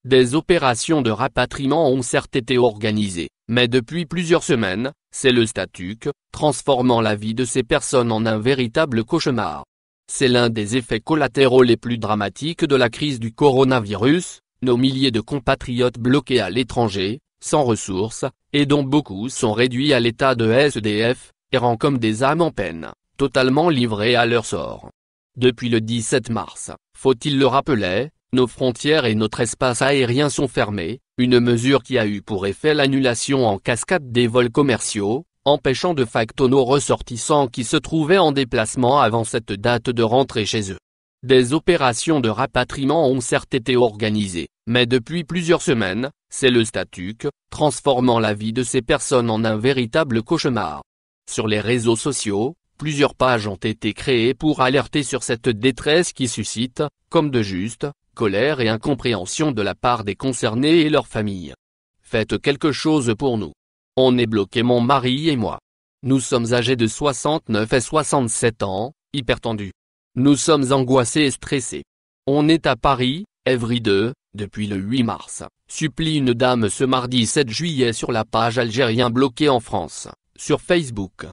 Des opérations de rapatriement ont certes été organisées, mais depuis plusieurs semaines, c'est le statu quo, transformant la vie de ces personnes en un véritable cauchemar. C'est l'un des effets collatéraux les plus dramatiques de la crise du coronavirus, nos milliers de compatriotes bloqués à l'étranger, sans ressources, et dont beaucoup sont réduits à l'état de SDF, errant comme des âmes en peine, totalement livrés à leur sort. Depuis le 17 mars, faut-il le rappeler, nos frontières et notre espace aérien sont fermés, une mesure qui a eu pour effet l'annulation en cascade des vols commerciaux, empêchant de facto nos ressortissants qui se trouvaient en déplacement avant cette date de rentrer chez eux. Des opérations de rapatriement ont certes été organisées, mais depuis plusieurs semaines, c'est le statu quo, transformant la vie de ces personnes en un véritable cauchemar. Sur les réseaux sociaux, plusieurs pages ont été créées pour alerter sur cette détresse qui suscite, comme de juste, colère et incompréhension de la part des concernés et leurs familles. Faites quelque chose pour nous. On est bloqué, mon mari et moi. Nous sommes âgés de 69 et 67 ans, hypertendus. Nous sommes angoissés et stressés. On est à Paris, Evry 2, depuis le 8 mars, supplie une dame ce mardi 7 juillet sur la page Algérien bloqué en France, sur Facebook.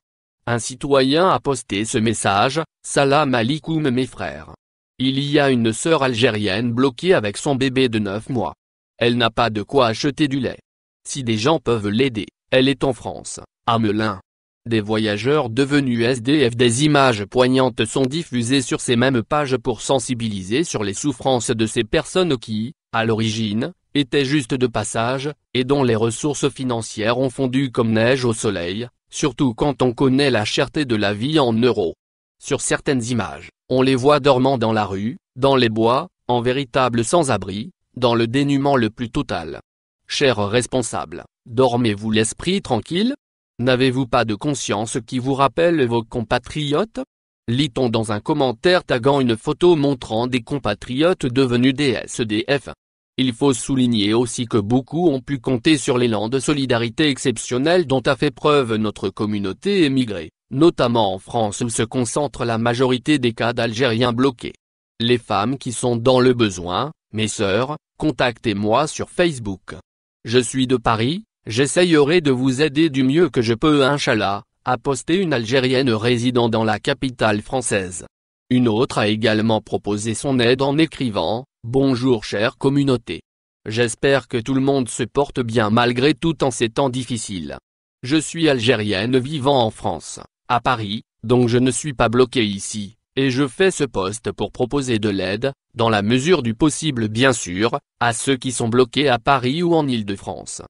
Un citoyen a posté ce message: Salam alikoum mes frères. Il y a une sœur algérienne bloquée avec son bébé de 9 mois. Elle n'a pas de quoi acheter du lait. Si des gens peuvent l'aider, elle est en France, à Melun. Des voyageurs devenus SDF. Des images poignantes sont diffusées sur ces mêmes pages pour sensibiliser sur les souffrances de ces personnes qui, à l'origine, étaient juste de passage, et dont les ressources financières ont fondu comme neige au soleil, surtout quand on connaît la cherté de la vie en euros. Sur certaines images, on les voit dormant dans la rue, dans les bois, en véritables sans-abri, dans le dénuement le plus total. Chers responsables, dormez-vous l'esprit tranquille? N'avez-vous pas de conscience qui vous rappelle vos compatriotes? Lit-on dans un commentaire taguant une photo montrant des compatriotes devenus des SDF. Il faut souligner aussi que beaucoup ont pu compter sur l'élan de solidarité exceptionnel dont a fait preuve notre communauté émigrée, notamment en France où se concentre la majorité des cas d'Algériens bloqués. Les femmes qui sont dans le besoin, mes sœurs, contactez-moi sur Facebook. Je suis de Paris, j'essayerai de vous aider du mieux que je peux Inch'Allah, a posté une Algérienne résidant dans la capitale française. Une autre a également proposé son aide en écrivant: Bonjour chère communauté. J'espère que tout le monde se porte bien malgré tout en ces temps difficiles. Je suis algérienne vivant en France, à Paris, donc je ne suis pas bloquée ici, et je fais ce post pour proposer de l'aide, dans la mesure du possible bien sûr, à ceux qui sont bloqués à Paris ou en Île-de-France.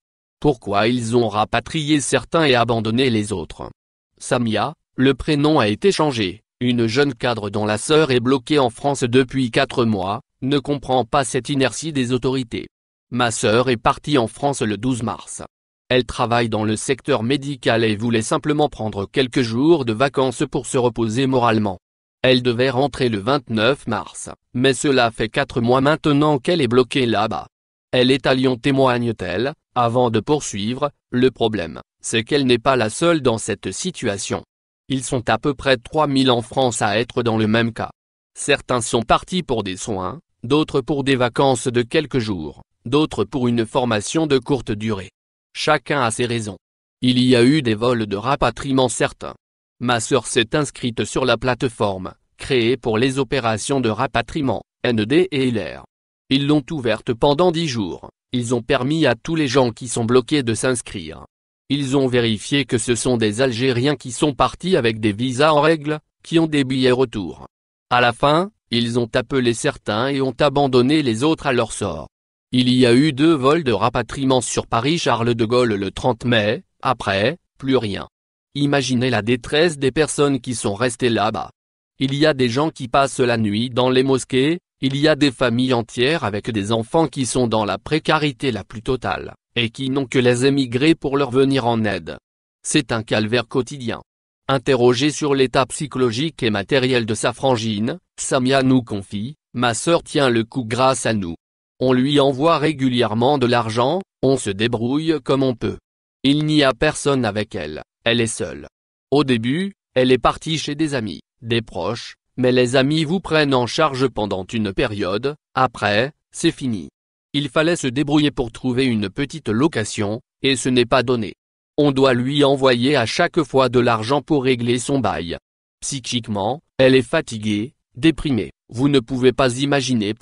Pourquoi ils ont rapatrié certains et abandonné les autres? Samia, le prénom a été changé, une jeune cadre dont la sœur est bloquée en France depuis 4 mois, ne comprend pas cette inertie des autorités. Ma sœur est partie en France le 12 mars. Elle travaille dans le secteur médical et voulait simplement prendre quelques jours de vacances pour se reposer moralement. Elle devait rentrer le 29 mars, mais cela fait 4 mois maintenant qu'elle est bloquée là-bas. Elle est à Lyon, témoigne-t-elle, avant de poursuivre: le problème, c'est qu'elle n'est pas la seule dans cette situation. Ils sont à peu près 3000 en France à être dans le même cas. Certains sont partis pour des soins, d'autres pour des vacances de quelques jours, d'autres pour une formation de courte durée. Chacun a ses raisons. Il y a eu des vols de rapatriement certains. Ma sœur s'est inscrite sur la plateforme, créée pour les opérations de rapatriement, ND et LR. Ils l'ont ouverte pendant 10 jours, ils ont permis à tous les gens qui sont bloqués de s'inscrire. Ils ont vérifié que ce sont des Algériens qui sont partis avec des visas en règle, qui ont des billets retour. À la fin, ils ont appelé certains et ont abandonné les autres à leur sort. Il y a eu 2 vols de rapatriement sur Paris-Charles de Gaulle le 30 mai, après, plus rien. Imaginez la détresse des personnes qui sont restées là-bas. Il y a des gens qui passent la nuit dans les mosquées, il y a des familles entières avec des enfants qui sont dans la précarité la plus totale, et qui n'ont que les émigrés pour leur venir en aide. C'est un calvaire quotidien. Interrogée sur l'état psychologique et matériel de sa frangine, Samia nous confie: ma sœur tient le coup grâce à nous. On lui envoie régulièrement de l'argent, on se débrouille comme on peut. Il n'y a personne avec elle, elle est seule. Au début, elle est partie chez des amis, des proches, mais les amis vous prennent en charge pendant une période, après, c'est fini. Il fallait se débrouiller pour trouver une petite location, et ce n'est pas donné. On doit lui envoyer à chaque fois de l'argent pour régler son bail. Psychiquement, elle est fatiguée, déprimée. Vous ne pouvez pas imaginer.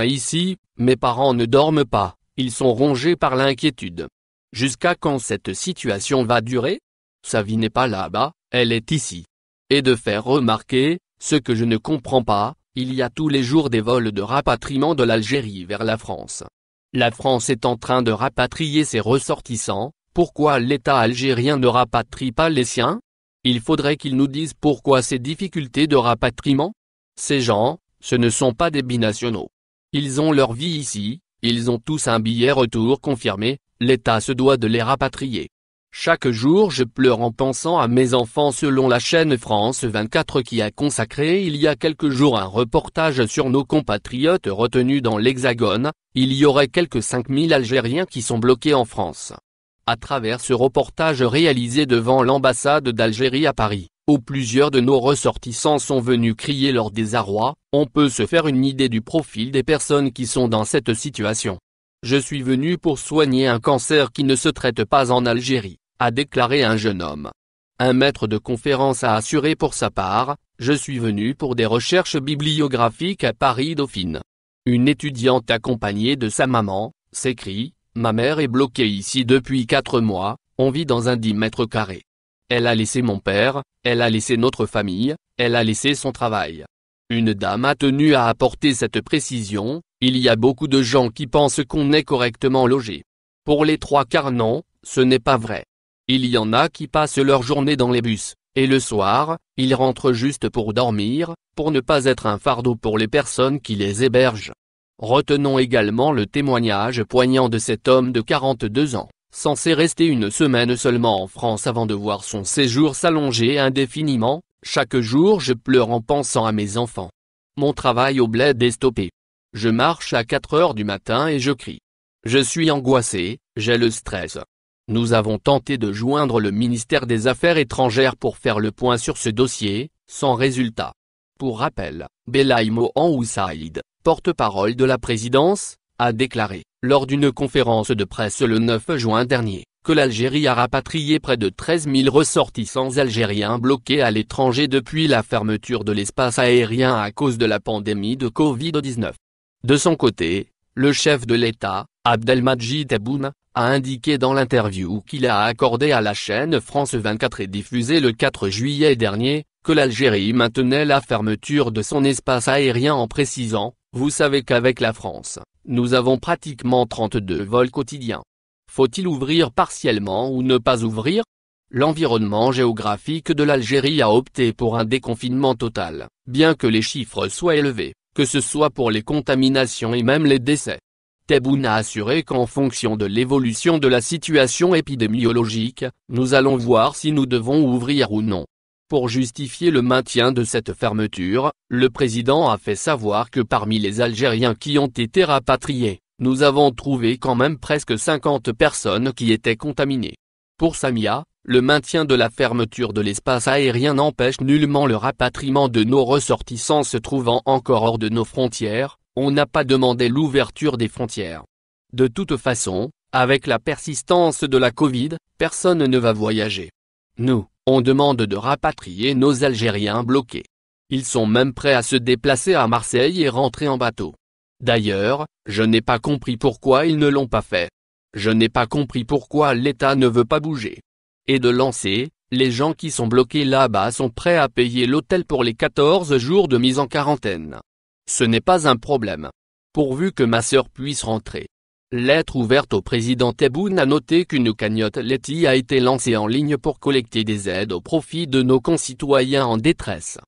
Ici, mes parents ne dorment pas, ils sont rongés par l'inquiétude. Jusqu'à quand cette situation va durer? Sa vie n'est pas là-bas, elle est ici. Et de faire remarquer, ce que je ne comprends pas, il y a tous les jours des vols de rapatriement de l'Algérie vers la France. La France est en train de rapatrier ses ressortissants, pourquoi l'État algérien ne rapatrie pas les siens? Il faudrait qu'ils nous disent pourquoi ces difficultés de rapatriement. Ces gens, ce ne sont pas des binationaux. Ils ont leur vie ici, ils ont tous un billet retour confirmé, l'État se doit de les rapatrier. Chaque jour je pleure en pensant à mes enfants selon la chaîne France 24 qui a consacré il y a quelques jours un reportage sur nos compatriotes retenus dans l'Hexagone, il y aurait quelques 5000 Algériens qui sont bloqués en France. À travers ce reportage réalisé devant l'ambassade d'Algérie à Paris, où plusieurs de nos ressortissants sont venus crier leur désarroi, on peut se faire une idée du profil des personnes qui sont dans cette situation. Je suis venu pour soigner un cancer qui ne se traite pas en Algérie, a déclaré un jeune homme. Un maître de conférence a assuré pour sa part, je suis venu pour des recherches bibliographiques à Paris-Dauphine. Une étudiante accompagnée de sa maman, s'écrie, ma mère est bloquée ici depuis 4 mois, on vit dans un 10 mètres carrés. Elle a laissé mon père, elle a laissé notre famille, elle a laissé son travail. Une dame a tenu à apporter cette précision, il y a beaucoup de gens qui pensent qu'on est correctement logé. Pour les 3/4 non, ce n'est pas vrai. Il y en a qui passent leur journée dans les bus, et le soir, ils rentrent juste pour dormir, pour ne pas être un fardeau pour les personnes qui les hébergent. Retenons également le témoignage poignant de cet homme de 42 ans, censé rester une semaine seulement en France avant de voir son séjour s'allonger indéfiniment. Chaque jour je pleure en pensant à mes enfants. Mon travail au bled est stoppé. Je marche à 4 heures du matin et je crie. Je suis angoissé, j'ai le stress. Nous avons tenté de joindre le ministère des Affaires étrangères pour faire le point sur ce dossier, sans résultat. Pour rappel, Belaï Mohamed Saïd, porte-parole de la présidence, a déclaré, lors d'une conférence de presse le 9 juin dernier, que l'Algérie a rapatrié près de 13 000 ressortissants algériens bloqués à l'étranger depuis la fermeture de l'espace aérien à cause de la pandémie de Covid-19. De son côté, le chef de l'État, Abdelmadjid Tebboune, a indiqué dans l'interview qu'il a accordé à la chaîne France 24 et diffusée le 4 juillet dernier, que l'Algérie maintenait la fermeture de son espace aérien en précisant, vous savez qu'avec la France, nous avons pratiquement 32 vols quotidiens. Faut-il ouvrir partiellement ou ne pas ouvrir? L'environnement géographique de l'Algérie a opté pour un déconfinement total, bien que les chiffres soient élevés, que ce soit pour les contaminations et même les décès. Tebboune a assuré qu'en fonction de l'évolution de la situation épidémiologique, nous allons voir si nous devons ouvrir ou non. Pour justifier le maintien de cette fermeture, le président a fait savoir que parmi les Algériens qui ont été rapatriés, nous avons trouvé quand même presque 50 personnes qui étaient contaminées. Pour Samia, le maintien de la fermeture de l'espace aérien n'empêche nullement le rapatriement de nos ressortissants se trouvant encore hors de nos frontières, on n'a pas demandé l'ouverture des frontières. De toute façon, avec la persistance de la Covid, personne ne va voyager. Nous, on demande de rapatrier nos Algériens bloqués. Ils sont même prêts à se déplacer à Marseille et rentrer en bateau. D'ailleurs, je n'ai pas compris pourquoi ils ne l'ont pas fait. Je n'ai pas compris pourquoi l'État ne veut pas bouger. Et de lancer, les gens qui sont bloqués là-bas sont prêts à payer l'hôtel pour les 14 jours de mise en quarantaine. Ce n'est pas un problème. Pourvu que ma sœur puisse rentrer. Lettre ouverte au président Tebboune a noté qu'une cagnotte Leti a été lancée en ligne pour collecter des aides au profit de nos concitoyens en détresse.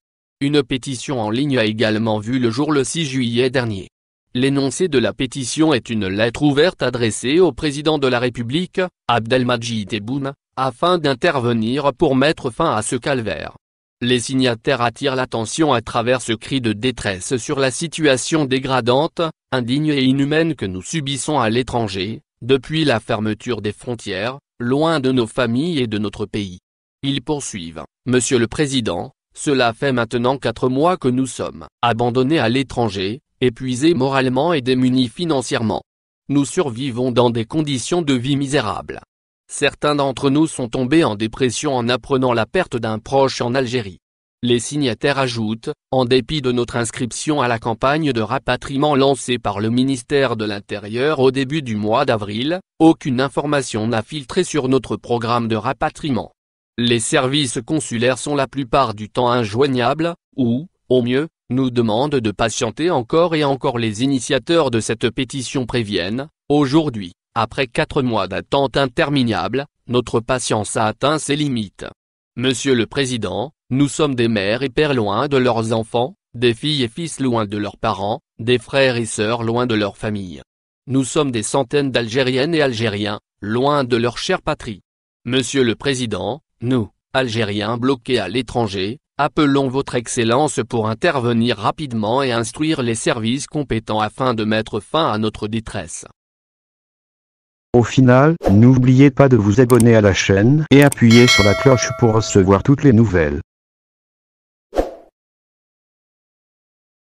Une pétition en ligne a également vu le jour le 6 juillet dernier. L'énoncé de la pétition est une lettre ouverte adressée au président de la République, Abdelmadjid Tebboune, afin d'intervenir pour mettre fin à ce calvaire. Les signataires attirent l'attention à travers ce cri de détresse sur la situation dégradante, indigne et inhumaine que nous subissons à l'étranger, depuis la fermeture des frontières, loin de nos familles et de notre pays. Ils poursuivent, Monsieur le Président, cela fait maintenant 4 mois que nous sommes abandonnés à l'étranger, épuisés moralement et démunis financièrement. Nous survivons dans des conditions de vie misérables. Certains d'entre nous sont tombés en dépression en apprenant la perte d'un proche en Algérie. Les signataires ajoutent, en dépit de notre inscription à la campagne de rapatriement lancée par le ministère de l'Intérieur au début du mois d'avril, aucune information n'a filtré sur notre programme de rapatriement. Les services consulaires sont la plupart du temps injoignables, ou, au mieux, nous demandent de patienter encore et encore. Les initiateurs de cette pétition préviennent, aujourd'hui, après 4 mois d'attente interminable, notre patience a atteint ses limites. Monsieur le Président, nous sommes des mères et pères loin de leurs enfants, des filles et fils loin de leurs parents, des frères et sœurs loin de leur famille. Nous sommes des centaines d'Algériennes et Algériens, loin de leur chère patrie. Monsieur le Président, nous, Algériens bloqués à l'étranger, appelons votre Excellence pour intervenir rapidement et instruire les services compétents afin de mettre fin à notre détresse. Au final, n'oubliez pas de vous abonner à la chaîne et appuyer sur la cloche pour recevoir toutes les nouvelles.